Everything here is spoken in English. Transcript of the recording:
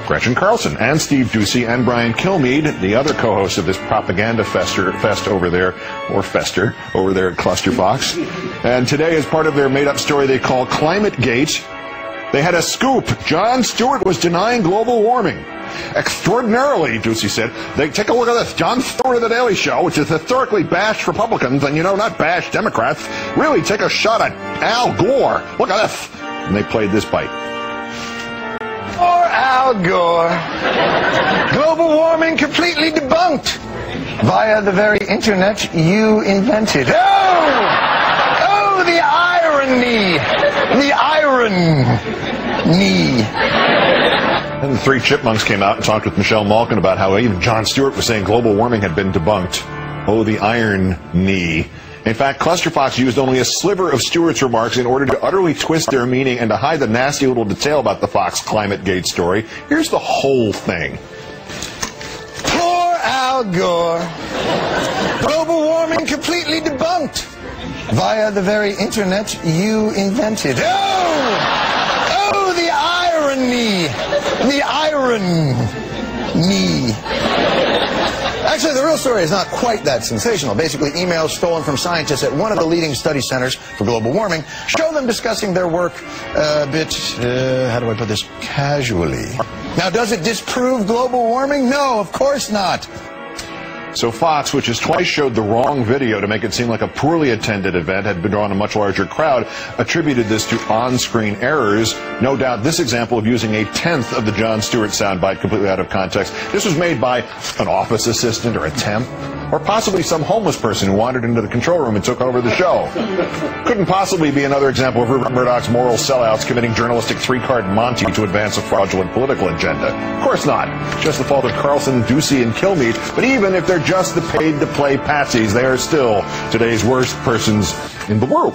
Gretchen Carlson, and Steve Doocy, and Brian Kilmeade, the other co-host of this propaganda fest over there, or fester, over there at Clusterfox. And today, as part of their made-up story they call ClimateGate, they had a scoop. Jon Stewart was denying global warming. Extraordinarily, Doocy said. They take a look at this. Jon Stewart of The Daily Show, which has historically bashed Republicans and, not bashed Democrats, really take a shot at Al Gore. Look at this. And they played this bite. Poor Al Gore. Global warming completely debunked via the very internet you invented. Oh, the irony. The irony. And the Three Chipmunks came out and talked with Michelle Malkin about how even Jon Stewart was saying global warming had been debunked. Oh, the irony. In fact, Clusterfox used only a sliver of Stewart's remarks in order to utterly twist their meaning and to hide the nasty little detail about the Fox ClimateGate story. Here's the whole thing. Poor Al Gore. Global warming completely debunked via the very internet you invented. Oh, the irony. The irony. Actually, the real story is not quite that sensational. Basically, emails stolen from scientists at one of the leading study centers for global warming show them discussing their work a bit, how do I put this, casually. Now, does it disprove global warming? No, of course not. So Fox, which has twice showed the wrong video to make it seem like a poorly attended event had been drawn a much larger crowd, attributed this to on-screen errors. No doubt this example of using a tenth of the Jon Stewart soundbite completely out of context. This was made by an office assistant or a temp, or possibly some homeless person who wandered into the control room and took over the show. Couldn't possibly be another example of Rupert Murdoch's moral sellouts committing journalistic three-card Monty to advance a fraudulent political agenda. Of course not. Just the fault of Carlson, Doocy, and Kilmeade. But even if they're just the paid-to-play patsies, they are still today's worst persons in the world.